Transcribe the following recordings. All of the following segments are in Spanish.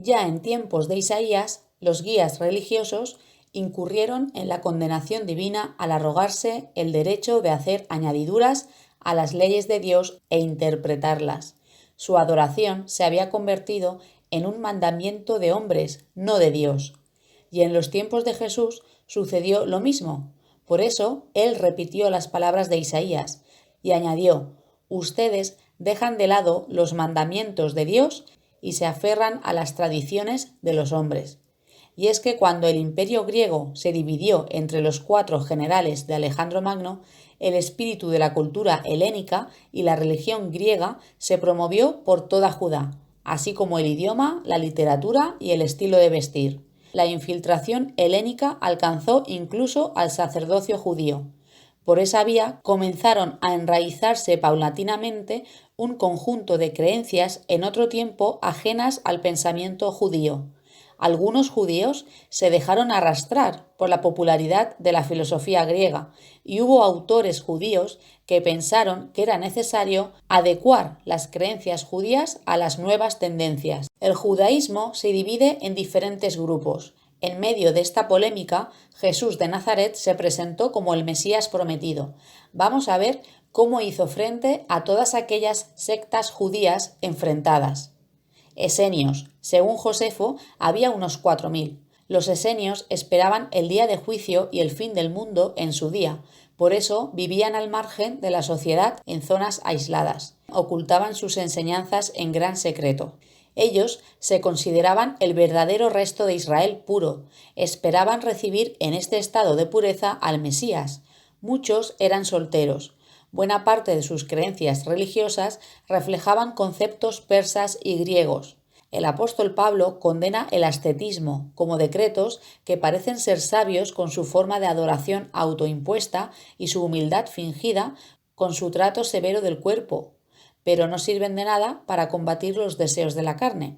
Ya en tiempos de Isaías, los guías religiosos incurrieron en la condenación divina al arrogarse el derecho de hacer añadiduras a las leyes de Dios e interpretarlas. Su adoración se había convertido en un mandamiento de hombres, no de Dios. Y en los tiempos de Jesús sucedió lo mismo. Por eso él repitió las palabras de Isaías y añadió: ustedes dejan de lado los mandamientos de Dios y se aferran a las tradiciones de los hombres. Y es que cuando el imperio griego se dividió entre los 4 generales de Alejandro Magno, el espíritu de la cultura helénica y la religión griega se promovió por toda Judá, así como el idioma, la literatura y el estilo de vestir. La infiltración helénica alcanzó incluso al sacerdocio judío. Por esa vía comenzaron a enraizarse paulatinamente un conjunto de creencias en otro tiempo ajenas al pensamiento judío. Algunos judíos se dejaron arrastrar por la popularidad de la filosofía griega y hubo autores judíos que pensaron que era necesario adecuar las creencias judías a las nuevas tendencias. El judaísmo se divide en diferentes grupos. En medio de esta polémica, Jesús de Nazaret se presentó como el Mesías prometido. Vamos a ver cómo hizo frente a todas aquellas sectas judías enfrentadas. Esenios. Según Josefo, había unos 4000. Los esenios esperaban el día de juicio y el fin del mundo en su día. Por eso vivían al margen de la sociedad en zonas aisladas. Ocultaban sus enseñanzas en gran secreto. Ellos se consideraban el verdadero resto de Israel puro. Esperaban recibir en este estado de pureza al Mesías. Muchos eran solteros. Buena parte de sus creencias religiosas reflejaban conceptos persas y griegos. El apóstol Pablo condena el ascetismo como decretos que parecen ser sabios con su forma de adoración autoimpuesta y su humildad fingida con su trato severo del cuerpo, pero no sirven de nada para combatir los deseos de la carne.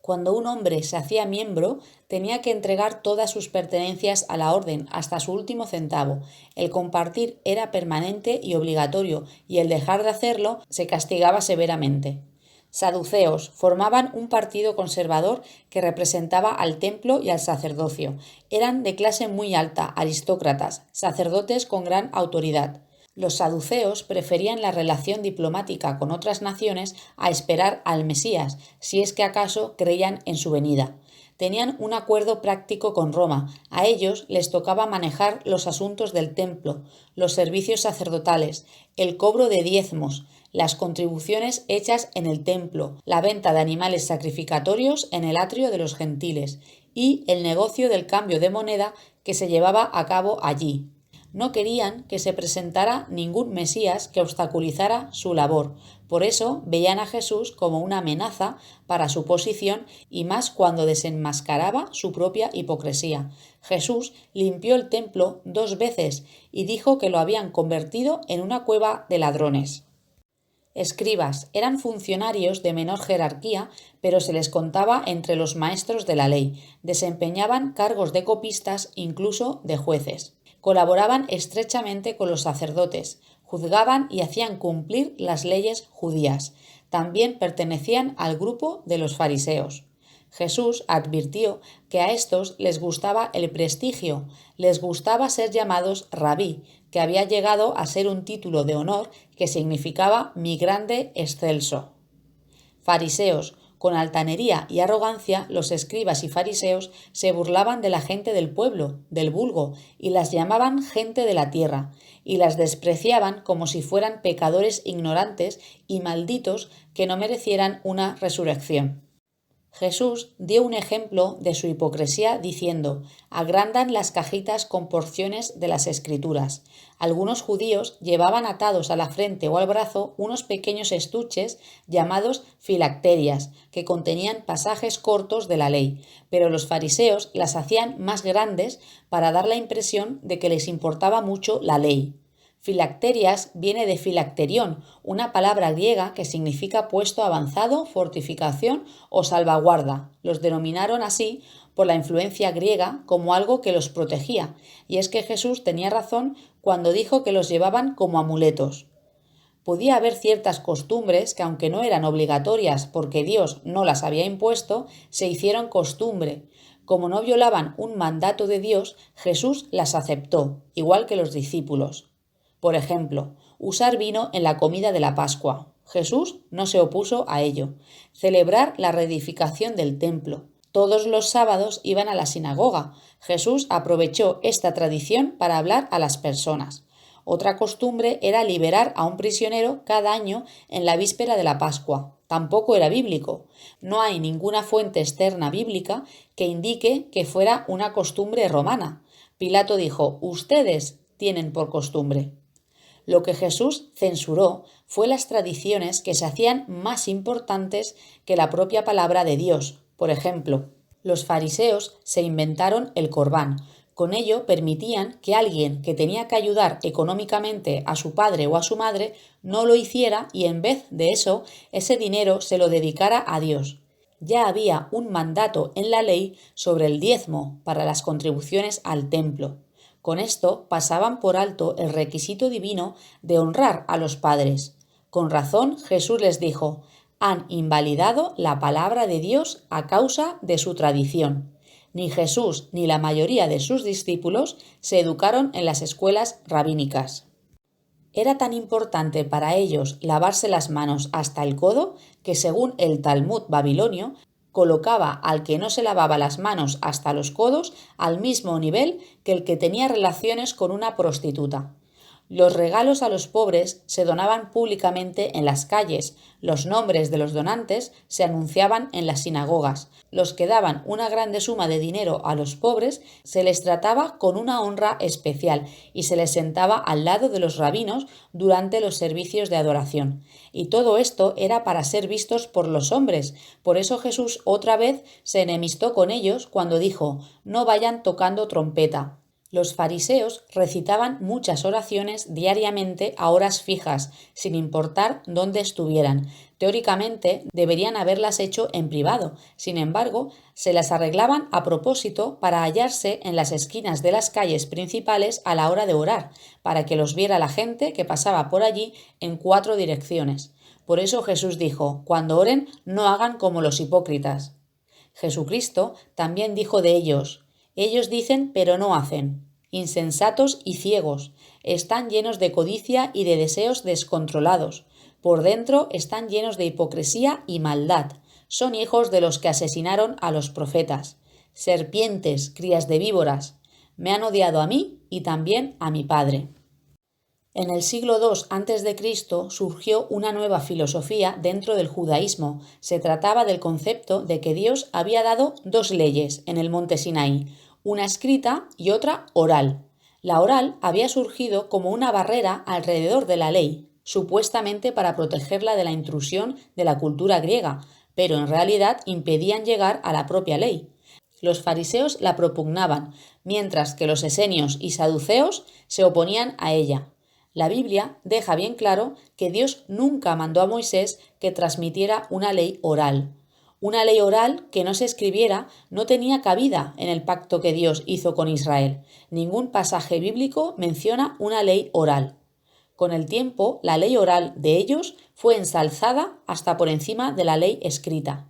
Cuando un hombre se hacía miembro, tenía que entregar todas sus pertenencias a la orden, hasta su último centavo. El compartir era permanente y obligatorio, y el dejar de hacerlo se castigaba severamente. Saduceos formaban un partido conservador que representaba al templo y al sacerdocio. Eran de clase muy alta, aristócratas, sacerdotes con gran autoridad. Los saduceos preferían la relación diplomática con otras naciones a esperar al Mesías, si es que acaso creían en su venida. Tenían un acuerdo práctico con Roma. A ellos les tocaba manejar los asuntos del templo, los servicios sacerdotales, el cobro de diezmos, las contribuciones hechas en el templo, la venta de animales sacrificatorios en el atrio de los gentiles y el negocio del cambio de moneda que se llevaba a cabo allí. No querían que se presentara ningún Mesías que obstaculizara su labor. Por eso veían a Jesús como una amenaza para su posición y más cuando desenmascaraba su propia hipocresía. Jesús limpió el templo 2 veces y dijo que lo habían convertido en una cueva de ladrones. Escribas eran funcionarios de menor jerarquía, pero se les contaba entre los maestros de la ley. Desempeñaban cargos de copistas, incluso de jueces. Colaboraban estrechamente con los sacerdotes, juzgaban y hacían cumplir las leyes judías. También pertenecían al grupo de los fariseos. Jesús advirtió que a estos les gustaba el prestigio, les gustaba ser llamados rabí, que había llegado a ser un título de honor que significaba mi grande excelso. Fariseos. Con altanería y arrogancia, los escribas y fariseos se burlaban de la gente del pueblo, del vulgo, y las llamaban gente de la tierra, y las despreciaban como si fueran pecadores ignorantes y malditos que no merecieran una resurrección. Jesús dio un ejemplo de su hipocresía diciendo: agrandan las cajitas con porciones de las Escrituras. Algunos judíos llevaban atados a la frente o al brazo unos pequeños estuches llamados filacterias, que contenían pasajes cortos de la ley, pero los fariseos las hacían más grandes para dar la impresión de que les importaba mucho la ley. Filacterias viene de filacterión, una palabra griega que significa puesto avanzado, fortificación o salvaguarda. Los denominaron así por la influencia griega como algo que los protegía, y es que Jesús tenía razón cuando dijo que los llevaban como amuletos. Podía haber ciertas costumbres que, aunque no eran obligatorias porque Dios no las había impuesto, se hicieron costumbre. Como no violaban un mandato de Dios, Jesús las aceptó, igual que los discípulos. Por ejemplo, usar vino en la comida de la Pascua. Jesús no se opuso a ello. Celebrar la reedificación del templo. Todos los sábados iban a la sinagoga. Jesús aprovechó esta tradición para hablar a las personas. Otra costumbre era liberar a un prisionero cada año en la víspera de la Pascua. Tampoco era bíblico. No hay ninguna fuente externa bíblica que indique que fuera una costumbre romana. Pilato dijo: «Ustedes tienen por costumbre». Lo que Jesús censuró fue las tradiciones que se hacían más importantes que la propia palabra de Dios. Por ejemplo, los fariseos se inventaron el corbán. Con ello permitían que alguien que tenía que ayudar económicamente a su padre o a su madre no lo hiciera y en vez de eso, ese dinero se lo dedicara a Dios. Ya había un mandato en la ley sobre el diezmo para las contribuciones al templo. Con esto pasaban por alto el requisito divino de honrar a los padres. Con razón Jesús les dijo: «Han invalidado la palabra de Dios a causa de su tradición». Ni Jesús ni la mayoría de sus discípulos se educaron en las escuelas rabínicas. Era tan importante para ellos lavarse las manos hasta el codo que, según el Talmud babilonio, colocaba al que no se lavaba las manos hasta los codos al mismo nivel que el que tenía relaciones con una prostituta. Los regalos a los pobres se donaban públicamente en las calles, los nombres de los donantes se anunciaban en las sinagogas, los que daban una grande suma de dinero a los pobres se les trataba con una honra especial y se les sentaba al lado de los rabinos durante los servicios de adoración. Y todo esto era para ser vistos por los hombres, por eso Jesús otra vez se enemistó con ellos cuando dijo: «No vayan tocando trompeta». Los fariseos recitaban muchas oraciones diariamente a horas fijas, sin importar dónde estuvieran. Teóricamente deberían haberlas hecho en privado. Sin embargo, se las arreglaban a propósito para hallarse en las esquinas de las calles principales a la hora de orar, para que los viera la gente que pasaba por allí en 4 direcciones. Por eso Jesús dijo: «Cuando oren, no hagan como los hipócritas». Jesucristo también dijo de ellos: «Ellos dicen pero no hacen. Insensatos y ciegos, están llenos de codicia y de deseos descontrolados. Por dentro están llenos de hipocresía y maldad. Son hijos de los que asesinaron a los profetas. Serpientes, crías de víboras. Me han odiado a mí y también a mi Padre». En el siglo II a.C. surgió una nueva filosofía dentro del judaísmo. Se trataba del concepto de que Dios había dado 2 leyes en el monte Sinaí, una escrita y otra oral. La oral había surgido como una barrera alrededor de la ley, supuestamente para protegerla de la intrusión de la cultura griega, pero en realidad impedían llegar a la propia ley. Los fariseos la propugnaban, mientras que los esenios y saduceos se oponían a ella. La Biblia deja bien claro que Dios nunca mandó a Moisés que transmitiera una ley oral. Una ley oral que no se escribiera no tenía cabida en el pacto que Dios hizo con Israel. Ningún pasaje bíblico menciona una ley oral. Con el tiempo, la ley oral de ellos fue ensalzada hasta por encima de la ley escrita.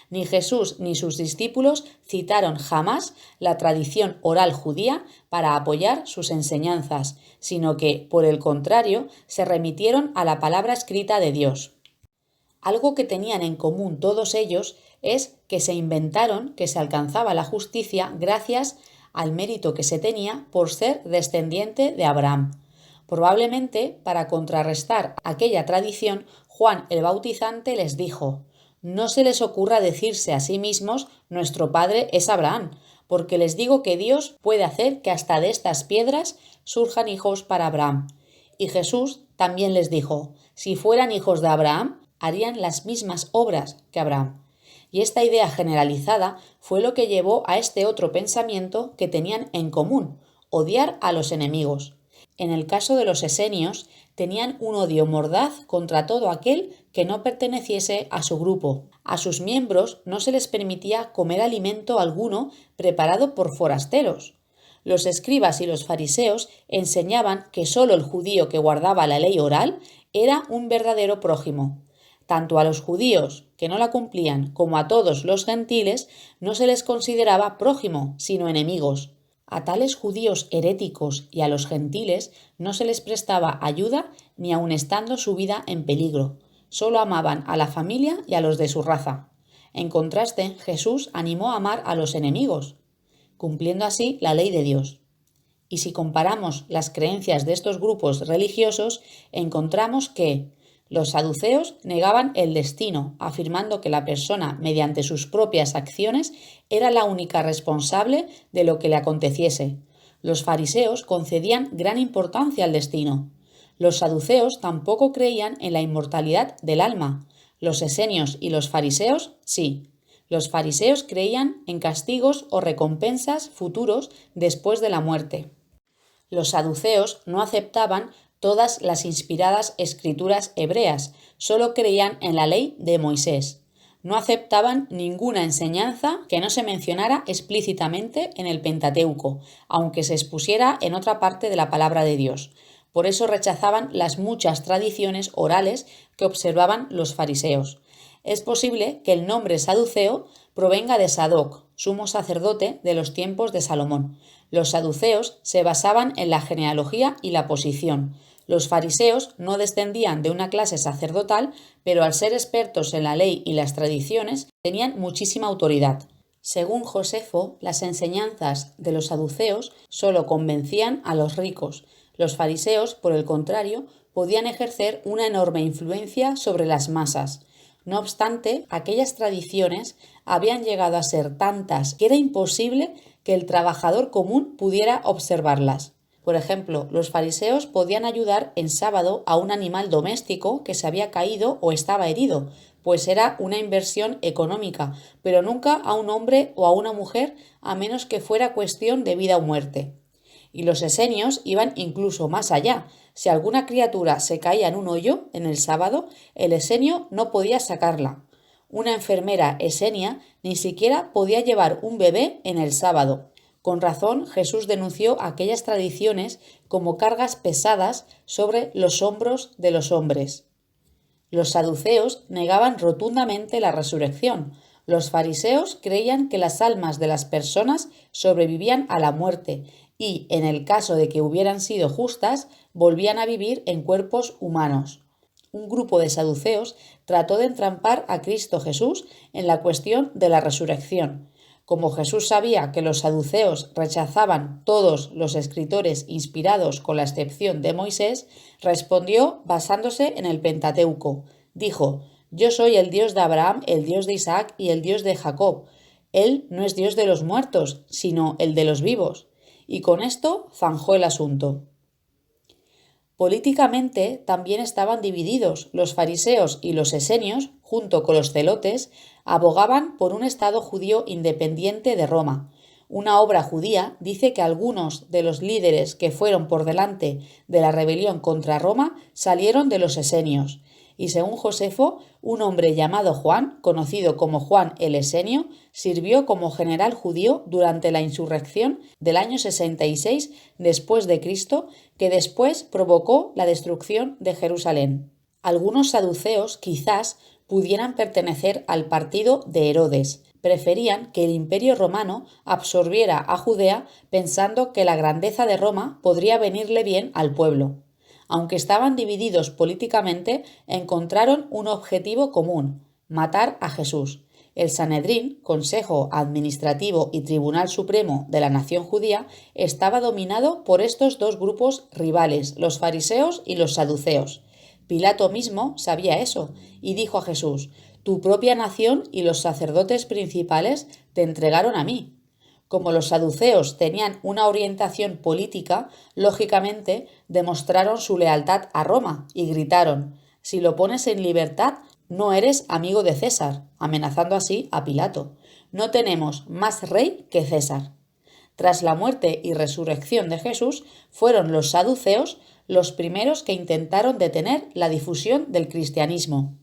Ni Jesús ni sus discípulos citaron jamás la tradición oral judía para apoyar sus enseñanzas, sino que, por el contrario, se remitieron a la palabra escrita de Dios. Algo que tenían en común todos ellos es que se inventaron que se alcanzaba la justicia gracias al mérito que se tenía por ser descendiente de Abraham. Probablemente, para contrarrestar aquella tradición, Juan el Bautizante les dijo: «No se les ocurra decirse a sí mismos: nuestro padre es Abraham, porque les digo que Dios puede hacer que hasta de estas piedras surjan hijos para Abraham». Y Jesús también les dijo: «Si fueran hijos de Abraham, harían las mismas obras que Abraham». Y esta idea generalizada fue lo que llevó a este otro pensamiento que tenían en común: odiar a los enemigos. En el caso de los esenios, tenían un odio mordaz contra todo aquel que no perteneciese a su grupo. A sus miembros no se les permitía comer alimento alguno preparado por forasteros. Los escribas y los fariseos enseñaban que solo el judío que guardaba la ley oral era un verdadero prójimo. Tanto a los judíos, que no la cumplían, como a todos los gentiles, no se les consideraba prójimo, sino enemigos. A tales judíos heréticos y a los gentiles no se les prestaba ayuda ni aun estando su vida en peligro. Solo amaban a la familia y a los de su raza. En contraste, Jesús animó a amar a los enemigos, cumpliendo así la ley de Dios. Y si comparamos las creencias de estos grupos religiosos, encontramos que los saduceos negaban el destino, afirmando que la persona, mediante sus propias acciones, era la única responsable de lo que le aconteciese. Los fariseos concedían gran importancia al destino. Los saduceos tampoco creían en la inmortalidad del alma. Los esenios y los fariseos sí. Los fariseos creían en castigos o recompensas futuros después de la muerte. Los saduceos no aceptaban todas las inspiradas escrituras hebreas, solo creían en la ley de Moisés. No aceptaban ninguna enseñanza que no se mencionara explícitamente en el Pentateuco, aunque se expusiera en otra parte de la palabra de Dios. Por eso rechazaban las muchas tradiciones orales que observaban los fariseos. Es posible que el nombre saduceo provenga de Sadoc, sumo sacerdote de los tiempos de Salomón. Los saduceos se basaban en la genealogía y la posición. Los fariseos no descendían de una clase sacerdotal, pero al ser expertos en la ley y las tradiciones, tenían muchísima autoridad. Según Josefo, las enseñanzas de los saduceos solo convencían a los ricos. Los fariseos, por el contrario, podían ejercer una enorme influencia sobre las masas. No obstante, aquellas tradiciones habían llegado a ser tantas que era imposible que el trabajador común pudiera observarlas. Por ejemplo, los fariseos podían ayudar en sábado a un animal doméstico que se había caído o estaba herido, pues era una inversión económica, pero nunca a un hombre o a una mujer a menos que fuera cuestión de vida o muerte. Y los esenios iban incluso más allá. Si alguna criatura se caía en un hoyo en el sábado, el esenio no podía sacarla. Una enfermera esenia ni siquiera podía llevar un bebé en el sábado. Con razón, Jesús denunció aquellas tradiciones como cargas pesadas sobre los hombros de los hombres. Los saduceos negaban rotundamente la resurrección. Los fariseos creían que las almas de las personas sobrevivían a la muerte y, en el caso de que hubieran sido justas, volvían a vivir en cuerpos humanos. Un grupo de saduceos trató de entrampar a Cristo Jesús en la cuestión de la resurrección. Como Jesús sabía que los saduceos rechazaban todos los escritores inspirados con la excepción de Moisés, respondió basándose en el Pentateuco. Dijo: «Yo soy el Dios de Abraham, el Dios de Isaac y el Dios de Jacob». Él no es Dios de los muertos, sino el de los vivos. Y con esto zanjó el asunto. Políticamente también estaban divididos. Los fariseos y los esenios, junto con los celotes, abogaban por un Estado judío independiente de Roma. Una obra judía dice que algunos de los líderes que fueron por delante de la rebelión contra Roma salieron de los esenios. Y según Josefo, un hombre llamado Juan, conocido como Juan el Esenio, sirvió como general judío durante la insurrección del año 66 después de Cristo, que después provocó la destrucción de Jerusalén. Algunos saduceos quizás pudieran pertenecer al partido de Herodes. Preferían que el Imperio romano absorbiera a Judea pensando que la grandeza de Roma podría venirle bien al pueblo. Aunque estaban divididos políticamente, encontraron un objetivo común: matar a Jesús. El Sanedrín, Consejo Administrativo y Tribunal Supremo de la nación judía, estaba dominado por estos dos grupos rivales, los fariseos y los saduceos. Pilato mismo sabía eso y dijo a Jesús: «Tu propia nación y los sacerdotes principales te entregaron a mí». Como los saduceos tenían una orientación política, lógicamente demostraron su lealtad a Roma y gritaron: «Si lo pones en libertad, no eres amigo de César», amenazando así a Pilato. «No tenemos más rey que César». Tras la muerte y resurrección de Jesús, fueron los saduceos los primeros que intentaron detener la difusión del cristianismo.